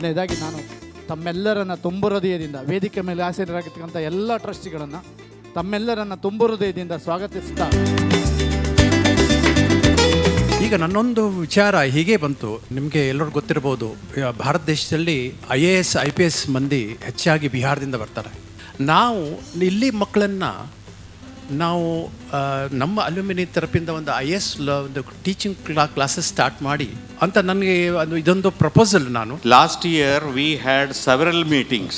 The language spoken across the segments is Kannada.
ಮೊದಲನೇದಾಗಿ ನಾನು ತಮ್ಮೆಲ್ಲರನ್ನು ತುಂಬು ಹೃದಯದಿಂದ ವೇದಿಕೆ ಮೇಲೆ ಆಸೀನರಾಗಿರ್ತಕ್ಕಂಥ ಎಲ್ಲ ಟ್ರಸ್ಟಿಗಳನ್ನು ತಮ್ಮೆಲ್ಲರನ್ನು ತುಂಬು ಹೃದಯದಿಂದ ಸ್ವಾಗತಿಸ್ತಾ, ಈಗ ನನ್ನೊಂದು ವಿಚಾರ ಹೀಗೆ ಬಂತು. ನಿಮಗೆ ಎಲ್ಲರಿಗೂ ಗೊತ್ತಿರ್ಬೋದು, ಭಾರತ ದೇಶದಲ್ಲಿ IAS IPS ಮಂದಿ ಹೆಚ್ಚಾಗಿ ಬಿಹಾರದಿಂದ ಬರ್ತಾರೆ. ನಾವು ಇಲ್ಲಿ ಮಕ್ಕಳನ್ನು ನಾವು ನಮ್ಮ ಅಲ್ಯೂಮಿನಿ ತರಪಿಂದ ಒಂದು IAS ಒಂದು ಟೀಚಿಂಗ್ ಕ್ಲಾಸಸ್ ಸ್ಟಾರ್ಟ್ ಮಾಡಿ ಅಂತ ನನಗೆ ಇದೊಂದು ಪ್ರಪೋಸಲ್. ನಾನು Last year we had several meetings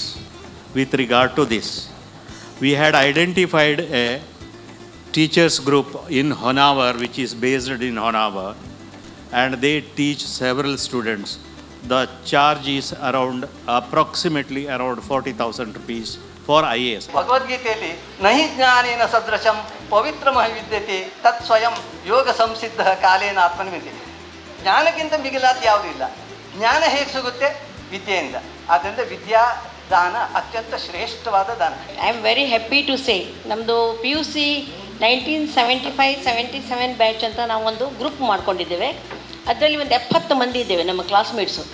with regard to this. We had identified a teachers group in Honavar which is based in Honavar, and they teach several students. The charge is approximately around 40,000 rupees for IAS. ಭಗವದ್ಗೀತೆಯಲ್ಲಿ ನಹಿ ಜ್ಞಾನೇನ ಸದೃಶಂ ಪವಿತ್ರಮಃ ವಿದ್ಯತೆ ತತ್ ಸ್ವಯಂ ಯೋಗ ಸಂಸಿದ್ಧ ಕಾಲೇನ ಆತ್ಮನಿಮಿತಿ. ಜ್ಞಾನಕ್ಕಿಂತ ಮಿಗಿಲಾದ ಯಾವುದೂ ಇಲ್ಲ. ಜ್ಞಾನ ಹೇಗೆ ಸಿಗುತ್ತೆ? ವಿದ್ಯೆಯಿಂದ. ಆದ್ದರಿಂದ ವಿದ್ಯಾದಾನ ಅತ್ಯಂತ ಶ್ರೇಷ್ಠವಾದ ದಾನ. I am very happy to say, ನಮ್ಮದು PUC 1975-77 ಬ್ಯಾಚ್ ಅಂತ ನಾವು ಒಂದು ಗ್ರೂಪ್ ಮಾಡ್ಕೊಂಡಿದ್ದೇವೆ. ಅದರಲ್ಲಿ ಒಂದು 70 ಮಂದಿ ಇದ್ದೇವೆ ನಮ್ಮ ಕ್ಲಾಸ್ಮೇಟ್ಸು.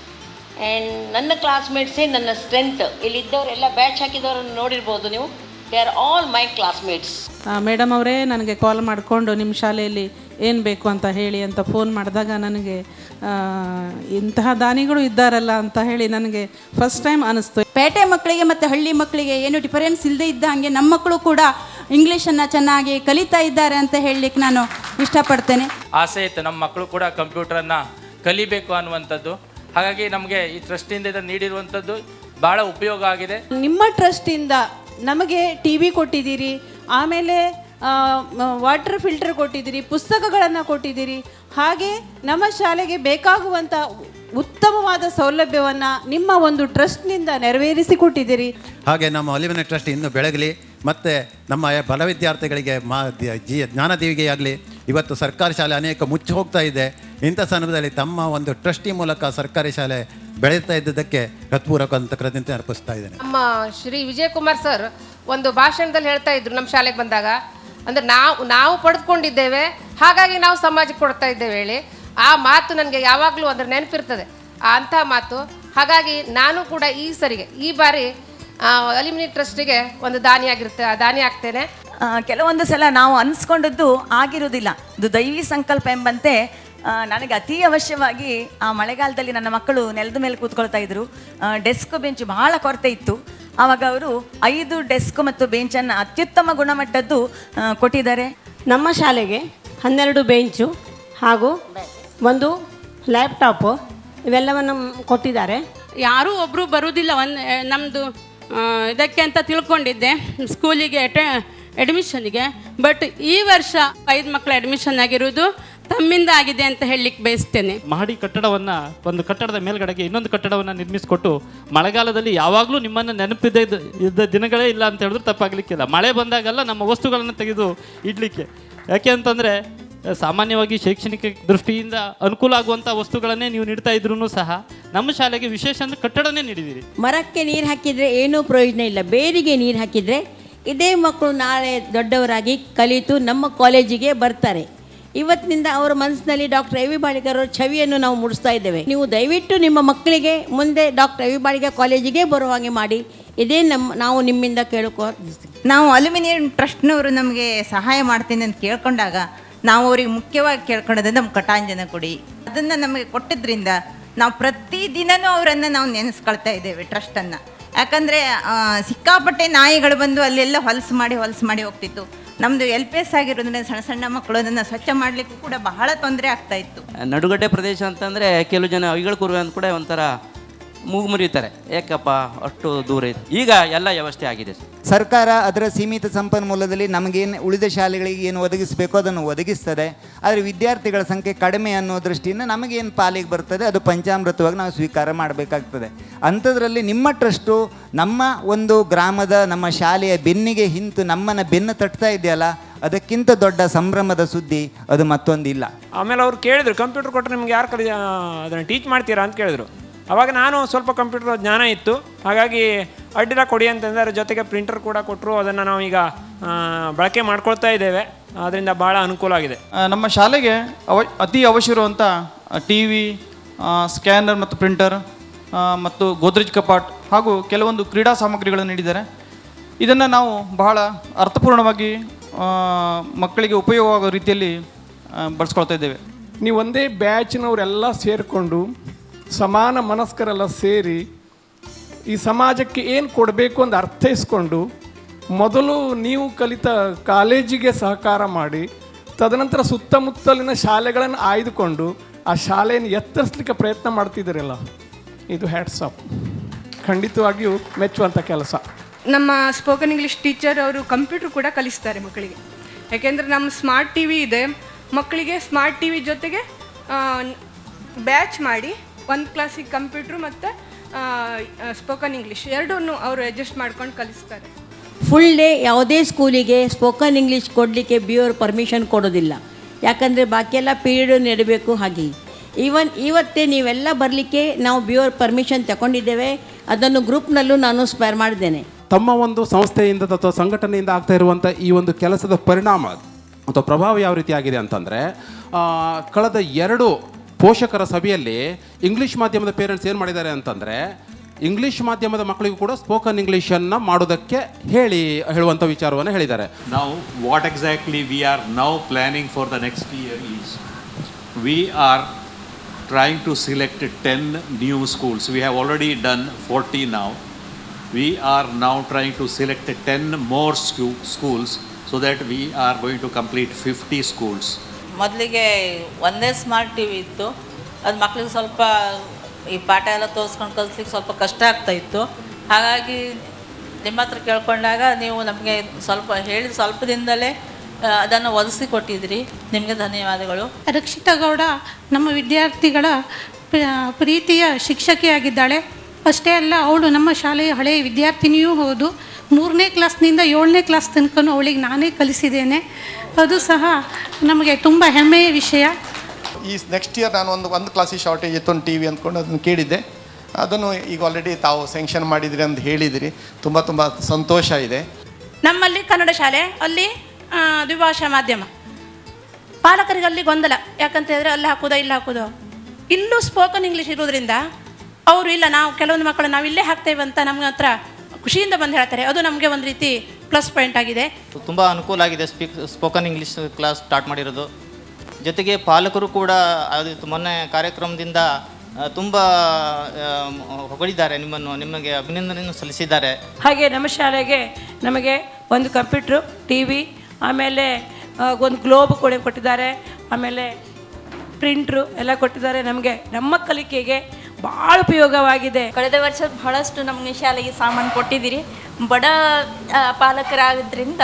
ಆ್ಯಂಡ್ ನನ್ನ ಕ್ಲಾಸ್ಮೇಟ್ಸೇ ನನ್ನ ಸ್ಟ್ರೆಂತ್. ಇಲ್ಲಿದ್ದವರೆಲ್ಲ ಬ್ಯಾಚ್ ಹಾಕಿದವರನ್ನು ನೋಡಿರ್ಬೋದು ನೀವು. They are all my classmates. Madam ಅವರೇ ನನಗೆ ಕಾಲ್ ಮಾಡಿಕೊಂಡು ನಿಮ್ಮ ಶಾಲೆಯಲ್ಲಿ ಏನು ಬೇಕು ಅಂತ ಹೇಳಿ ಅಂತ ಫೋನ್ ಮಾಡಿದಾಗ ನನಗೆ ಇಂತಹ ದಾನಿಗಳು ಇದ್ದಾರಲ್ಲ ಅಂತ ಹೇಳಿ ನನಗೆ ಫಸ್ಟ್ ಟೈಮ್ ಅನ್ನಿಸ್ತು. ಪೇಟೆ ಮಕ್ಕಳಿಗೆ ಮತ್ತು ಹಳ್ಳಿ ಮಕ್ಕಳಿಗೆ ಏನು ಡಿಫರೆನ್ಸ್ ಇಲ್ಲದೆ ಇದ್ದ ಹಾಗೆ ನಮ್ಮ ಮಕ್ಕಳು ಕೂಡ ಇಂಗ್ಲೀಷನ್ನು ಚೆನ್ನಾಗಿ ಕಲಿತಾ ಇದ್ದಾರೆ ಅಂತ ಹೇಳಲಿಕ್ಕೆ ನಾನು ಇಷ್ಟಪಡ್ತೇನೆ. ಆಸೆ ಇತ್ತು ನಮ್ಮ ಮಕ್ಕಳು ಕೂಡ ಕಂಪ್ಯೂಟರನ್ನು ಕಲಿಬೇಕು ಅನ್ನುವಂಥದ್ದು. ಹಾಗಾಗಿ ನಮಗೆ ಈ ಟ್ರಸ್ಟಿಂದ ಇದನ್ನು ನೀಡಿರುವಂಥದ್ದು ಭಾಳ ಉಪಯೋಗ ಆಗಿದೆ. ನಿಮ್ಮ ಟ್ರಸ್ಟಿಂದ ನಮಗೆ TV ಕೊಟ್ಟಿದ್ದೀರಿ, ಆಮೇಲೆ ವಾಟರ್ ಫಿಲ್ಟರ್ ಕೊಟ್ಟಿದ್ದೀರಿ, ಪುಸ್ತಕಗಳನ್ನು ಕೊಟ್ಟಿದ್ದೀರಿ. ಹಾಗೆ ನಮ್ಮ ಶಾಲೆಗೆ ಬೇಕಾಗುವಂಥ ಉತ್ತಮವಾದ ಸೌಲಭ್ಯವನ್ನು ನಿಮ್ಮ ಒಂದು ಟ್ರಸ್ಟ್ನಿಂದ ನೆರವೇರಿಸಿಕೊಟ್ಟಿದ್ದೀರಿ. ಹಾಗೆ ನಮ್ಮ ಅಲ್ಯೂಮಿನಿ ಟ್ರಸ್ಟ್ ಇನ್ನೂ ಬೆಳಗಲಿ, ಮತ್ತು ನಮ್ಮ ಬಡ ವಿದ್ಯಾರ್ಥಿಗಳಿಗೆ ಜ್ಞಾನದೀವಿಗೆಯಾಗಲಿ. ಇವತ್ತು ಸರ್ಕಾರಿ ಶಾಲೆ ಅನೇಕ ಮುಚ್ಚಿ ಹೋಗ್ತಾ ಇದೆ. ಇಂಥ ಸಂದರ್ಭದಲ್ಲಿ ತಮ್ಮ ಒಂದು ಟ್ರಸ್ಟಿ ಮೂಲಕ ಸರ್ಕಾರಿ ಶಾಲೆ ಬೆಳೀತಾ ಇದ್ದದಕ್ಕೆ ಹೃತ್ಪೂರ್ವಕ ಅಂತ ಕೃತಜ್ಞತೆ ಅರ್ಪಿಸ್ತಾ ಇದ್ದೇನೆ. ನಮ್ಮ ಶ್ರೀ ವಿಜಯಕುಮಾರ್ ಸರ್ ಒಂದು ಭಾಷಣದಲ್ಲಿ ಹೇಳ್ತಾ ಇದ್ರು ನಮ್ಮ ಶಾಲೆಗೆ ಬಂದಾಗ, ಅಂದರೆ ನಾವು ಪಡೆದುಕೊಂಡಿದ್ದೇವೆ, ಹಾಗಾಗಿ ನಾವು ಸಮಾಜಕ್ಕೆ ಕೊಡ್ತಾ ಇದ್ದೇವೆ ಹೇಳಿ. ಆ ಮಾತು ನನಗೆ ಯಾವಾಗಲೂ ಅಂದರೆ ನೆನಪಿರ್ತದೆ, ಅಂಥ ಮಾತು. ಹಾಗಾಗಿ ನಾನು ಕೂಡ ಈ ಬಾರಿ ಅಲ್ಯೂಮಿನಿ ಟ್ರಸ್ಟಿಗೆ ಒಂದು ದಾನಿ ಆಗ್ತೇನೆ. ಕೆಲವೊಂದು ಸಲ ನಾವು ಅನಿಸ್ಕೊಂಡದ್ದು ಆಗಿರೋದಿಲ್ಲ. ಇದು ದೈವಿ ಸಂಕಲ್ಪ ಎಂಬಂತೆ ನನಗೆ ಅತಿ ಅವಶ್ಯವಾಗಿ ಆ ಮಳೆಗಾಲದಲ್ಲಿ ನನ್ನ ಮಕ್ಕಳು ನೆಲದ ಮೇಲೆ ಕೂತ್ಕೊಳ್ತಾ ಇದ್ರು. ಡೆಸ್ಕ್ ಬೆಂಚ್ ಬಹಳ ಕೊರತೆ ಇತ್ತು. ಆವಾಗ ಅವರು 5 ಡೆಸ್ಕ್ ಮತ್ತು ಬೆಂಚನ್ನು ಅತ್ಯುತ್ತಮ ಗುಣಮಟ್ಟದ್ದು ಕೊಟ್ಟಿದ್ದಾರೆ. ನಮ್ಮ ಶಾಲೆಗೆ 12 ಬೆಂಚು ಹಾಗೂ ಒಂದು ಲ್ಯಾಪ್ಟಾಪು ಇವೆಲ್ಲವನ್ನು ಕೊಟ್ಟಿದ್ದಾರೆ. ಯಾರೂ ಒಬ್ಬರು ಬರುವುದಿಲ್ಲ ನಮ್ಮದು ಇದಕ್ಕೆ ಅಂತ ತಿಳ್ಕೊಂಡಿದ್ದೆ, ಸ್ಕೂಲಿಗೆ ಅಡ್ಮಿಷನ್ಗೆ. ಬಟ್ ಈ ವರ್ಷ 5 ಮಕ್ಕಳು ಅಡ್ಮಿಷನ್ ಆಗಿರೋದು ತಮ್ಮಿಂದ ಆಗಿದೆ ಅಂತ ಹೇಳಲಿಕ್ಕೆ ಬಯಸ್ತೇನೆ. ಮಹಡಿ ಕಟ್ಟಡವನ್ನು, ಒಂದು ಕಟ್ಟಡದ ಮೇಲ್ಗಡೆಗೆ ಇನ್ನೊಂದು ಕಟ್ಟಡವನ್ನು ನಿರ್ಮಿಸಿಕೊಟ್ಟು ಮಳೆಗಾಲದಲ್ಲಿ ಯಾವಾಗಲೂ ನಿಮ್ಮನ್ನು ನೆನಪಿದ್ದ ದಿನಗಳೇ ಇಲ್ಲ ಅಂತ ಹೇಳಿದ್ರೆ ತಪ್ಪಾಗಲಿಕ್ಕಿಲ್ಲ. ಮಳೆ ಬಂದಾಗೆಲ್ಲ ನಮ್ಮ ವಸ್ತುಗಳನ್ನು ತೆಗೆದು ಇಡಲಿಕ್ಕೆ. ಯಾಕೆ ಅಂತಂದರೆ ಸಾಮಾನ್ಯವಾಗಿ ಶೈಕ್ಷಣಿಕ ದೃಷ್ಟಿಯಿಂದ ಅನುಕೂಲ ಆಗುವಂಥ ವಸ್ತುಗಳನ್ನೇ ನೀವು ನೀಡ್ತಾ ಇದ್ರೂ ಸಹ ನಮ್ಮ ಶಾಲೆಗೆ ವಿಶೇಷ ಅಂದರೆ ಕಟ್ಟಡನೇ ನೀಡಿದ್ದೀರಿ. ಮರಕ್ಕೆ ನೀರು ಹಾಕಿದರೆ ಏನೂ ಪ್ರಯೋಜನ ಇಲ್ಲ, ಬೇರಿಗೆ ನೀರು ಹಾಕಿದರೆ ಇದೇ ಮಕ್ಕಳು ನಾಳೆ ದೊಡ್ಡವರಾಗಿ ಕಲಿತು ನಮ್ಮ ಕಾಲೇಜಿಗೆ ಬರ್ತಾರೆ. ಇವತ್ತಿನಿಂದ ಅವರ ಮನಸ್ಸಿನಲ್ಲಿ ಡಾಕ್ಟರ್ ಎ ವಿ ಬಾಳಿಗರ್ ಅವರ ಛವಿಯನ್ನು ನಾವು ಮೂಡಿಸ್ತಾ ಇದ್ದೇವೆ. ನೀವು ದಯವಿಟ್ಟು ನಿಮ್ಮ ಮಕ್ಕಳಿಗೆ ಮುಂದೆ ಡಾಕ್ಟರ್ ಎ ವಿ ಬಾಳಿಗ ಕಾಲೇಜಿಗೆ ಬರುವ ಹಾಗೆ ಮಾಡಿ. ಇದೇ ನಾವು ನಿಮ್ಮಿಂದ ನಾವು ಅಲ್ಯೂಮಿನಿ ಟ್ರಸ್ಟ್ನವರು ನಮಗೆ ಸಹಾಯ ಮಾಡ್ತೀನಿ ಅಂತ ಕೇಳ್ಕೊಂಡಾಗ ನಾವು ಅವ್ರಿಗೆ ಮುಖ್ಯವಾಗಿ ಕೇಳ್ಕೊಳ್ಳೋದು ನಮ್ಮ ಕಟಾಂಜನ ಕೊಡಿ. ಅದನ್ನು ನಮಗೆ ಕೊಟ್ಟಿದ್ದರಿಂದ ನಾವು ಪ್ರತಿದಿನವೂ ಅವರನ್ನು ನಾವು ನೆನೆಸ್ಕೊಳ್ತಾ ಇದ್ದೇವೆ ಟ್ರಸ್ಟನ್ನು. ಯಾಕಂದರೆ ಸಿಕ್ಕಾಪಟ್ಟೆ ನಾಯಿಗಳು ಬಂದು ಅಲ್ಲೆಲ್ಲ ಹೊಲಸು ಮಾಡಿ ಹೋಗ್ತಿತ್ತು. ನಮ್ಮದು LPS ಆಗಿರೋದ್ರಿಂದ ಸಣ್ಣ ಮಕ್ಕಳು ಅದನ್ನು ಸ್ವಚ್ಛ ಮಾಡಲಿಕ್ಕೂ ಕೂಡ ಬಹಳ ತೊಂದರೆ ಆಗ್ತಾಯಿತ್ತು. ನಡುಗಡ್ಡೆ ಪ್ರದೇಶ ಅಂತಂದರೆ ಕೆಲವು ಜನ ಅವಿಗಳು ಕುರುವೆ ಅಂತ ಕೂಡ ಒಂಥರ ಮೂಗು ಮುರಿತಾರೆ, ಯಾಕಪ್ಪ ಅಷ್ಟು ದೂರ ಇದೆ. ಈಗ ಎಲ್ಲ ವ್ಯವಸ್ಥೆ ಆಗಿದೆ. ಸರ್ಕಾರ ಅದರ ಸೀಮಿತ ಸಂಪನ್ಮೂಲದಲ್ಲಿ ನಮಗೇನು ಉಳಿದ ಶಾಲೆಗಳಿಗೆ ಏನು ಒದಗಿಸಬೇಕೋ ಅದನ್ನು ಒದಗಿಸ್ತದೆ. ಆದರೆ ವಿದ್ಯಾರ್ಥಿಗಳ ಸಂಖ್ಯೆ ಕಡಿಮೆ ಅನ್ನೋ ದೃಷ್ಟಿಯಿಂದ ನಮಗೇನು ಪಾಲಿಗೆ ಬರ್ತದೆ ಅದು ಪಂಚಾಮೃತವಾಗಿ ನಾವು ಸ್ವೀಕಾರ ಮಾಡಬೇಕಾಗ್ತದೆ. ಅಂಥದ್ರಲ್ಲಿ ನಿಮ್ಮ ಟ್ರಸ್ಟು ನಮ್ಮ ಒಂದು ಗ್ರಾಮದ ನಮ್ಮ ಶಾಲೆಯ ಬೆನ್ನಿಗೆ ಹಿಂತು ನಮ್ಮನ್ನು ಬೆನ್ನು ತಟ್ತಾ ಇದೆಯಲ್ಲ, ಅದಕ್ಕಿಂತ ದೊಡ್ಡ ಸಂಭ್ರಮದ ಸುದ್ದಿ ಅದು ಮತ್ತೊಂದಿಲ್ಲ. ಆಮೇಲೆ ಅವ್ರು ಕೇಳಿದ್ರು, ಕಂಪ್ಯೂಟರ್ ಕೊಟ್ಟರೆ ನಿಮ್ಗೆ ಯಾರು ಅದನ್ನು ಟೀಚ್ ಮಾಡ್ತೀರಾ ಅಂತ ಕೇಳಿದ್ರು. ಆವಾಗ ನಾನು ಸ್ವಲ್ಪ ಕಂಪ್ಯೂಟರ್ ಜ್ಞಾನ ಇತ್ತು, ಹಾಗಾಗಿ ಅಡ್ಡಿಲ್ಲ ಕೊಡಿ ಅಂತಂದರೆ ಜೊತೆಗೆ ಪ್ರಿಂಟರ್ ಕೂಡ ಕೊಟ್ಟರು. ಅದನ್ನು ನಾವೀಗ ಬಳಕೆ ಮಾಡ್ಕೊಳ್ತಾ ಇದ್ದೇವೆ. ಅದರಿಂದ ಭಾಳ ಅನುಕೂಲ ಆಗಿದೆ. ನಮ್ಮ ಶಾಲೆಗೆ ಅತಿ ಅವಶ್ಯ ಇರುವಂಥ TV, ಸ್ಕ್ಯಾನರ್ ಮತ್ತು ಪ್ರಿಂಟರ್ ಮತ್ತು ಗೋದ್ರೇಜ್ ಕಪಾಟ್ ಹಾಗೂ ಕೆಲವೊಂದು ಕ್ರೀಡಾ ಸಾಮಗ್ರಿಗಳನ್ನು ನೀಡಿದ್ದಾರೆ. ಇದನ್ನು ನಾವು ಬಹಳ ಅರ್ಥಪೂರ್ಣವಾಗಿ ಮಕ್ಕಳಿಗೆ ಉಪಯೋಗವಾಗೋ ರೀತಿಯಲ್ಲಿ ಬಳಸ್ಕೊಳ್ತಾ ಇದ್ದೇವೆ. ನೀವು ಒಂದೇ ಬ್ಯಾಚಿನವರೆಲ್ಲ ಸೇರಿಕೊಂಡು ಸಮಾನ ಮನಸ್ಕರೆಲ್ಲ ಸೇರಿ ಈ ಸಮಾಜಕ್ಕೆ ಏನು ಕೊಡಬೇಕು ಅಂತ ಅರ್ಥೈಸ್ಕೊಂಡು ಮೊದಲು ನೀವು ಕಲಿತ ಕಾಲೇಜಿಗೆ ಸಹಕಾರ ಮಾಡಿ ತದನಂತರ ಸುತ್ತಮುತ್ತಲಿನ ಶಾಲೆಗಳನ್ನು ಆಯ್ದುಕೊಂಡು ಆ ಶಾಲೆಯನ್ನು ಎತ್ತರಿಸಲಿಕ್ಕೆ ಪ್ರಯತ್ನ ಮಾಡ್ತಿದ್ದೀರಲ್ಲ, ಇದು ಹ್ಯಾಟ್ಸ್ ಆಫ್, ಖಂಡಿತವಾಗಿಯೂ ಮೆಚ್ಚುವಂಥ ಕೆಲಸ. ನಮ್ಮ ಸ್ಪೋಕನ್ ಇಂಗ್ಲೀಷ್ ಟೀಚರ್ ಅವರು ಕಂಪ್ಯೂಟರ್ ಕೂಡ ಕಲಿಸ್ತಾರೆ ಮಕ್ಕಳಿಗೆ. ಯಾಕೆಂದರೆ ನಮ್ಮ ಸ್ಮಾರ್ಟ್ ಟಿ ವಿ ಇದೆ, ಮಕ್ಕಳಿಗೆ ಸ್ಮಾರ್ಟ್ ಟಿ ವಿ ಜೊತೆಗೆ ಬ್ಯಾಚ್ ಮಾಡಿ ಒಂದು ಕ್ಲಾಸಿಗೆ ಕಂಪ್ಯೂಟ್ರು ಮತ್ತು ಸ್ಪೋಕನ್ ಇಂಗ್ಲೀಷ್ ಎರಡನ್ನೂ ಅವರು ಅಡ್ಜಸ್ಟ್ ಮಾಡ್ಕೊಂಡು ಕಲಿಸ್ತಾರೆ. ಫುಲ್ ಡೇ ಯಾವುದೇ ಸ್ಕೂಲಿಗೆ ಸ್ಪೋಕನ್ ಇಂಗ್ಲೀಷ್ ಕೊಡಲಿಕ್ಕೆ BOR ಪರ್ಮಿಷನ್ ಕೊಡೋದಿಲ್ಲ. ಯಾಕಂದರೆ ಬಾಕಿಯೆಲ್ಲ ಪೀರಿಯಡ್ ನೀಡಬೇಕು. ಹಾಗೆ ಇವತ್ತೇ ನೀವೆಲ್ಲ ಬರಲಿಕ್ಕೆ ನಾವು BOR ಪರ್ಮಿಷನ್ ತಗೊಂಡಿದ್ದೇವೆ. ಅದನ್ನು ಗ್ರೂಪ್ನಲ್ಲೂ ನಾನು ಸ್ಪೇರ್ ಮಾಡಿದ್ದೇನೆ. ತಮ್ಮ ಒಂದು ಸಂಸ್ಥೆಯಿಂದ ಅಥವಾ ಸಂಘಟನೆಯಿಂದ ಆಗ್ತಾ ಇರುವಂಥ ಈ ಒಂದು ಕೆಲಸದ ಪರಿಣಾಮ ಅಥವಾ ಪ್ರಭಾವ ಯಾವ ರೀತಿ ಆಗಿದೆ ಅಂತಂದರೆ, ಕಳೆದ 2 ಪೋಷಕರ ಸಭೆಯಲ್ಲಿ ಇಂಗ್ಲೀಷ್ ಮಾಧ್ಯಮದ ಪೇರೆಂಟ್ಸ್ ಏನು ಮಾಡಿದ್ದಾರೆ ಅಂತಂದರೆ, ಇಂಗ್ಲೀಷ್ ಮಾಧ್ಯಮದ ಮಕ್ಕಳಿಗೂ ಕೂಡ ಸ್ಪೋಕನ್ ಇಂಗ್ಲೀಷನ್ನು ಮಾಡೋದಕ್ಕೆ ಹೇಳುವಂಥ ವಿಚಾರವನ್ನು ಹೇಳಿದ್ದಾರೆ. Now what exactly we are now planning for the next year is we are trying to select 10 new schools. We have already done 40 now. We are now trying to select 10 more schools so that we are going to complete 50 schools. ಮೊದಲಿಗೆ ಒಂದೇ ಸ್ಮಾರ್ಟ್ ಟಿ ವಿ ಇತ್ತು. ಅದು ಮಕ್ಕಳಿಗೆ ಸ್ವಲ್ಪ ಈ ಪಾಠ ಎಲ್ಲ ತೋರಿಸ್ಕೊಂಡು ಕಲಿಸ್ಲಿಕ್ಕೆ ಸ್ವಲ್ಪ ಕಷ್ಟ ಆಗ್ತಾಯಿತ್ತು. ಹಾಗಾಗಿ ನಿಮ್ಮ ಹತ್ರ ಕೇಳ್ಕೊಂಡಾಗ ನೀವು ನಮಗೆ ಸ್ವಲ್ಪ ದಿನದಲ್ಲೇ ಅದನ್ನು ಒದಗಿಸಿಕೊಟ್ಟಿದ್ರಿ. ನಿಮಗೆ ಧನ್ಯವಾದಗಳು. ರಕ್ಷಿತಾ ಗೌಡ ನಮ್ಮ ವಿದ್ಯಾರ್ಥಿಗಳ ಪ್ರೀತಿಯ ಶಿಕ್ಷಕಿಯಾಗಿದ್ದಾಳೆ. ಅಷ್ಟೇ ಅಲ್ಲ, ಅವಳು ನಮ್ಮ ಶಾಲೆಯ ಹಳೆಯ ವಿದ್ಯಾರ್ಥಿನಿಯೂ ಹೌದು. 3ನೇ ಕ್ಲಾಸ್ನಿಂದ 7ನೇ ಕ್ಲಾಸ್ ತನಕನೂ ಅವಳಿಗೆ ನಾನೇ ಕಲಿಸಿದ್ದೇನೆ. ಅದು ಸಹ ನಮಗೆ ತುಂಬ ಹೆಮ್ಮೆಯ ವಿಷಯ. ಈ ನೆಕ್ಸ್ಟ್ ಇಯರ್ ನಾನು ಒಂದು ಕ್ಲಾಸಿಗೆ ಶಾರ್ಟೇಜ್ ಇತ್ತು, ಒಂದು TV ಅಂದ್ಕೊಂಡು ಅದನ್ನು ಕೇಳಿದ್ದೆ. ಅದನ್ನು ಈಗ ಆಲ್ರೆಡಿ ತಾವು ಸ್ಯಾಂಕ್ಷನ್ ಮಾಡಿದಿರಿ ಅಂತ ಹೇಳಿದಿರಿ. ತುಂಬ ಸಂತೋಷ ಇದೆ. ನಮ್ಮಲ್ಲಿ ಕನ್ನಡ ಶಾಲೆ, ಅಲ್ಲಿ ದ್ವಿಭಾಷಾ ಮಾಧ್ಯಮ. ಪಾಲಕರಿಗೆ ಅಲ್ಲಿ ಗೊಂದಲ, ಯಾಕಂತ ಹೇಳಿದ್ರೆ ಅಲ್ಲಿ ಹಾಕೋದೋ ಇಲ್ಲಿ ಹಾಕೋದೋ. ಇಲ್ಲೂ ಸ್ಪೋಕನ್ ಇಂಗ್ಲೀಷ್ ಇರೋದ್ರಿಂದ ಅವರು ಇಲ್ಲ, ನಾವು ಕೆಲವೊಂದು ಮಕ್ಕಳು ನಾವು ಇಲ್ಲೇ ಹಾಕ್ತೇವೆ ಅಂತ ನಮ್ಮ ಹತ್ರ ಖುಷಿಯಿಂದ ಬಂದು ಹೇಳ್ತಾರೆ. ಅದು ನಮಗೆ ಒಂದು ರೀತಿ ಪ್ಲಸ್ ಪಾಯಿಂಟ್ ಆಗಿದೆ. ತುಂಬ ಅನುಕೂಲ ಆಗಿದೆ ಸ್ಪೋಕನ್ ಇಂಗ್ಲೀಷ್ ಕ್ಲಾಸ್ ಸ್ಟಾರ್ಟ್ ಮಾಡಿರೋದು. ಜೊತೆಗೆ ಪಾಲಕರು ಕೂಡ ಅದು ಮೊನ್ನೆ ಕಾರ್ಯಕ್ರಮದಿಂದ ತುಂಬ ಹೊಗಳಿದ್ದಾರೆ, ನಿಮಗೆ ಅಭಿನಂದನೆಯನ್ನು ಸಲ್ಲಿಸಿದ್ದಾರೆ. ಹಾಗೆ ನಮ್ಮ ಶಾಲೆಗೆ ನಮಗೆ ಒಂದು ಕಂಪ್ಯೂಟ್ರು, TV, ಆಮೇಲೆ ಒಂದು ಗ್ಲೋಬ್ ಕೂಡ ಕೊಟ್ಟಿದ್ದಾರೆ, ಆಮೇಲೆ ಪ್ರಿಂಟ್ರು ಎಲ್ಲ ಕೊಟ್ಟಿದ್ದಾರೆ. ನಮಗೆ ನಮ್ಮ ಕಲಿಕೆಗೆ ಭಾಳ ಉಪಯೋಗವಾಗಿದೆ. ಕಳೆದ ವರ್ಷ ಬಹಳಷ್ಟು ನಮಗೆ ಶಾಲೆಗೆ ಸಾಮಾನು ಕೊಟ್ಟಿದ್ದೀರಿ. ಬಡ ಪಾಲಕರಾಗೋದ್ರಿಂದ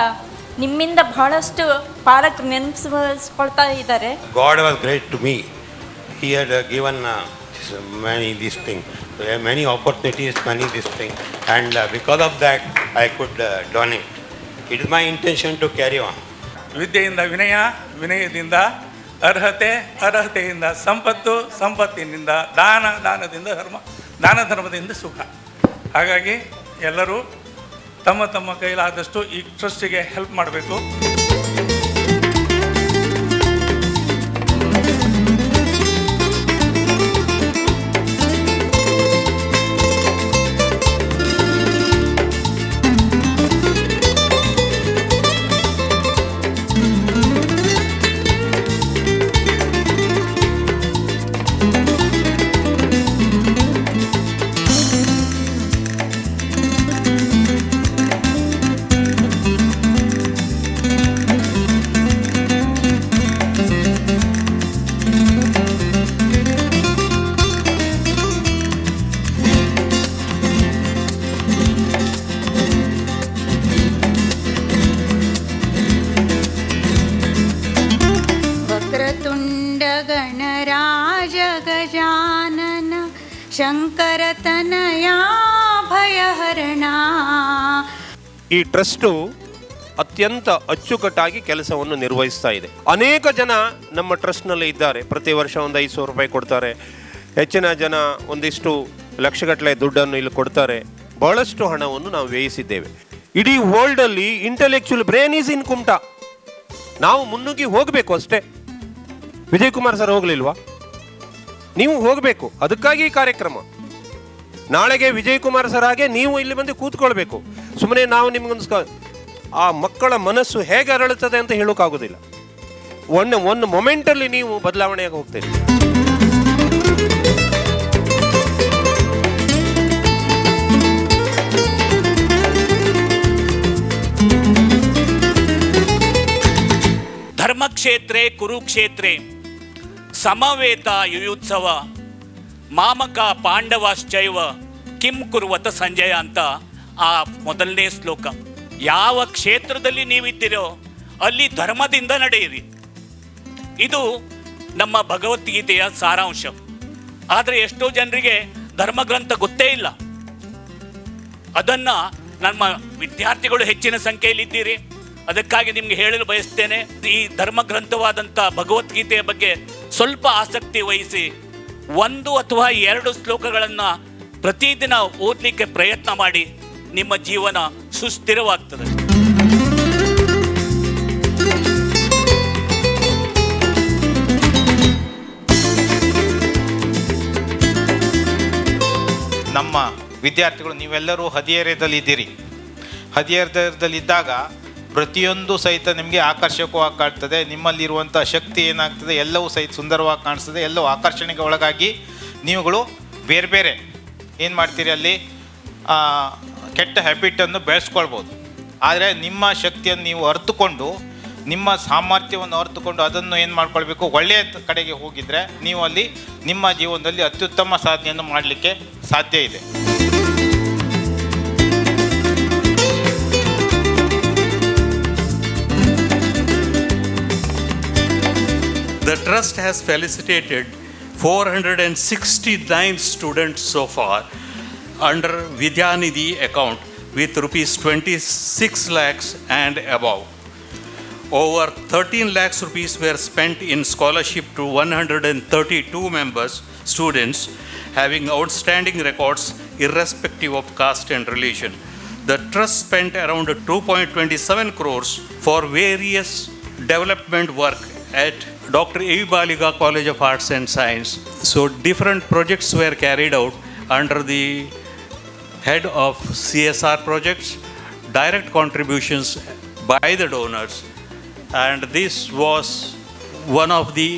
ನಿಮ್ಮಿಂದ ಬಹಳಷ್ಟು ಪಾಲಕರು ನೆನಪಿಸ್ಕೊಳ್ತಾ ಇದ್ದಾರೆ. God was great to me. He had given many opportunities, this thing, and because of that I could donate. It is my intention to carry on. ವಿದ್ಯೆಯಿಂದ ವಿನಯ, ವಿನಯದಿಂದ ಅರ್ಹತೆ, ಅರ್ಹತೆಯಿಂದ ಸಂಪತ್ತು, ಸಂಪತ್ತಿನಿಂದ ದಾನ, ದಾನದಿಂದ ಧರ್ಮ, ದಾನ ಧರ್ಮದಿಂದ ಸುಖ. ಹಾಗಾಗಿ ಎಲ್ಲರೂ ತಮ್ಮ ತಮ್ಮ ಕೈಲಾದಷ್ಟು ಈ ಟ್ರಸ್ಟಿಗೆ ಹೆಲ್ಪ್ ಮಾಡಬೇಕು. ಗಣರಾಜ ಗಜಾನನ ಶಂಕರತನಯ ಭಯಹರಣ. ಈ ಟ್ರಸ್ಟು ಅತ್ಯಂತ ಅಚ್ಚುಕಟ್ಟಾಗಿ ಕೆಲಸವನ್ನು ನಿರ್ವಹಿಸ್ತಾ ಇದೆ. ಅನೇಕ ಜನ ನಮ್ಮ ಟ್ರಸ್ಟ್ನಲ್ಲಿ ಇದ್ದಾರೆ. ಪ್ರತಿ ವರ್ಷ ಒಂದು 500 ರೂಪಾಯಿ ಕೊಡ್ತಾರೆ. ಹೆಚ್ಚಿನ ಜನ ಒಂದಿಷ್ಟು ಲಕ್ಷಗಟ್ಟಲೆ ದುಡ್ಡನ್ನು ಇಲ್ಲಿ ಕೊಡ್ತಾರೆ. ಬಹಳಷ್ಟು ಹಣವನ್ನು ನಾವು ವ್ಯಯಿಸಿದ್ದೇವೆ. ಇಡೀ ವರ್ಲ್ಡಲ್ಲಿ intellectual brain is in Kumta. ನಾವು ಮುನ್ನುಗ್ಗಿ ಹೋಗಬೇಕು ಅಷ್ಟೇ. ವಿಜಯ್ ಕುಮಾರ್ ಸರ್ ಹೋಗಲಿಲ್ವಾ? ನೀವು ಹೋಗಬೇಕು. ಅದಕ್ಕಾಗಿ ಈ ಕಾರ್ಯಕ್ರಮ. ನಾಳೆಗೆ ವಿಜಯ್ ಕುಮಾರ್ ಸರ್ ಹಾಗೆ ನೀವು ಇಲ್ಲಿ ಬಂದು ಕೂತ್ಕೊಳ್ಬೇಕು. ಸುಮ್ಮನೆ ನಾವು ನಿಮಗೊಂದು ಆ ಮಕ್ಕಳ ಮನಸ್ಸು ಹೇಗೆ ಅರಳುತ್ತದೆ ಅಂತ ಹೇಳೋಕ್ಕಾಗೋದಿಲ್ಲ. ಒಂದು ಮೊಮೆಂಟಲ್ಲಿ ನೀವು ಬದಲಾವಣೆಯಾಗಿ ಹೋಗ್ತೀರಿ. ಧರ್ಮಕ್ಷೇತ್ರೆ ಕುರುಕ್ಷೇತ್ರೆ ಸಮವೇತ ಯುಯುತ್ಸವ ಮಾಮಕ ಪಾಂಡವಾಶ್ಚೈವ ಕಿಂ ಕುರುವತ ಸಂಜಯ ಅಂತ ಆ ಮೊದಲನೇ ಶ್ಲೋಕ. ಯಾವ ಕ್ಷೇತ್ರದಲ್ಲಿ ನೀವಿದ್ದೀರೋ ಅಲ್ಲಿ ಧರ್ಮದಿಂದ ನಡೆಯಿರಿ. ಇದು ನಮ್ಮ ಭಗವದ್ಗೀತೆಯ ಸಾರಾಂಶ. ಆದರೆ ಎಷ್ಟೋ ಜನರಿಗೆ ಧರ್ಮಗ್ರಂಥ ಗೊತ್ತೇ ಇಲ್ಲ. ಅದನ್ನು ನಮ್ಮ ವಿದ್ಯಾರ್ಥಿಗಳು ಹೆಚ್ಚಿನ ಸಂಖ್ಯೆಯಲ್ಲಿದ್ದೀರಿ. ಅದಕ್ಕಾಗಿ ನಿಮಗೆ ಹೇಳಲು ಬಯಸ್ತೇನೆ, ಈ ಧರ್ಮಗ್ರಂಥವಾದಂಥ ಭಗವದ್ಗೀತೆಯ ಬಗ್ಗೆ ಸ್ವಲ್ಪ ಆಸಕ್ತಿ ವಹಿಸಿ 1 ಅಥವಾ 2 ಶ್ಲೋಕಗಳನ್ನು ಪ್ರತಿದಿನ ಓದಲಿಕ್ಕೆ ಪ್ರಯತ್ನ ಮಾಡಿ. ನಿಮ್ಮ ಜೀವನ ಸುಸ್ಥಿರವಾಗ್ತದೆ. ನಮ್ಮ ವಿದ್ಯಾರ್ಥಿಗಳು ನೀವೆಲ್ಲರೂ ಹದಿಹರೆಯದಲ್ಲಿದ್ದೀರಿ. ಹದಿಹರೆಯದಲ್ಲಿದ್ದಾಗ ಪ್ರತಿಯೊಂದು ಸಹಿತ ನಿಮಗೆ ಆಕರ್ಷಕವಾಗಿ ಕಾಣ್ತದೆ. ನಿಮ್ಮಲ್ಲಿರುವಂಥ ಶಕ್ತಿ ಏನಾಗ್ತದೆ ಎಲ್ಲವೂ ಸಹಿತ ಸುಂದರವಾಗಿ ಕಾಣಿಸ್ತದೆ. ಎಲ್ಲವೂ ಆಕರ್ಷಣೆಗೆ ಒಳಗಾಗಿ ನೀವುಗಳು ಬೇರೆ ಬೇರೆ ಏನು ಮಾಡ್ತೀರಿ, ಅಲ್ಲಿ ಕೆಟ್ಟ ಹ್ಯಾಬಿಟನ್ನು ಬೆಳೆಸ್ಕೊಳ್ಬೋದು. ಆದರೆ ನಿಮ್ಮ ಶಕ್ತಿಯನ್ನು ನೀವು ಅರ್ಥಕೊಂಡು, ನಿಮ್ಮ ಸಾಮರ್ಥ್ಯವನ್ನು ಅರ್ಥಕೊಂಡು ಅದನ್ನು ಏನು ಮಾಡ್ಕೊಳ್ಬೇಕು, ಒಳ್ಳೆಯ ಕಡೆಗೆ ಹೋಗಿದರೆ ನೀವು ಅಲ್ಲಿ ನಿಮ್ಮ ಜೀವನದಲ್ಲಿ ಅತ್ಯುತ್ತಮ ಸಾಧನೆಯನ್ನು ಮಾಡಲಿಕ್ಕೆ ಸಾಧ್ಯ ಇದೆ. The trust has felicitated 469 students so far under Vidyanidhi account with rupees 26 lakhs and above. Over 13 lakhs rupees were spent in scholarship to 132 members, students having outstanding records irrespective of caste and religion. The trust spent around 2.27 crores for various development work at Dr. A.V. Baliga College of Arts and Science. So different projects were carried out under the head of CSR projects, direct contributions by the donors, and this was one of the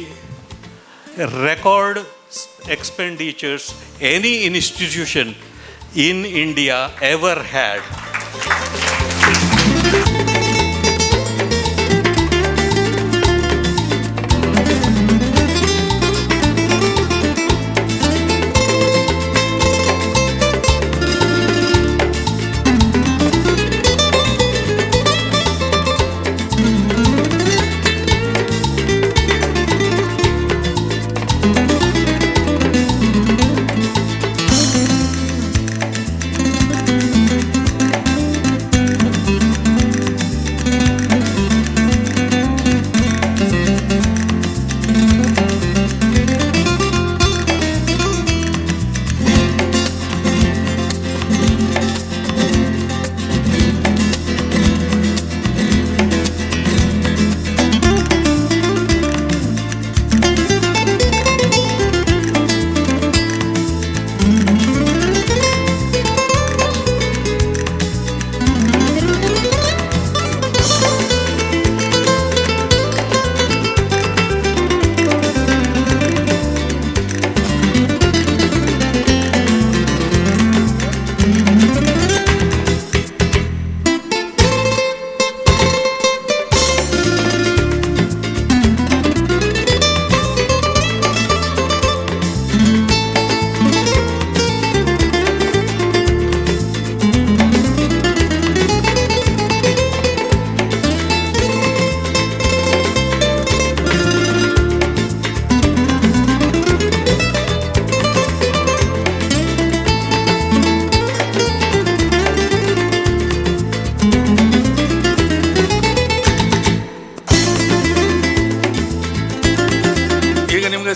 record expenditures any institution in India ever had.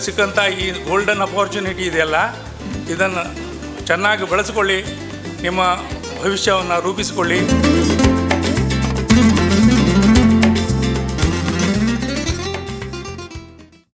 ಸಿಕ್ಕಂಥ ಈ ಗೋಲ್ಡನ್ ಅಪಾರ್ಚುನಿಟಿ ಇದೆಯಲ್ಲ, ಇದನ್ನು ಚೆನ್ನಾಗಿ ಬಳಸಿಕೊಳ್ಳಿ, ನಿಮ್ಮ ಭವಿಷ್ಯವನ್ನು ರೂಪಿಸಿಕೊಳ್ಳಿ.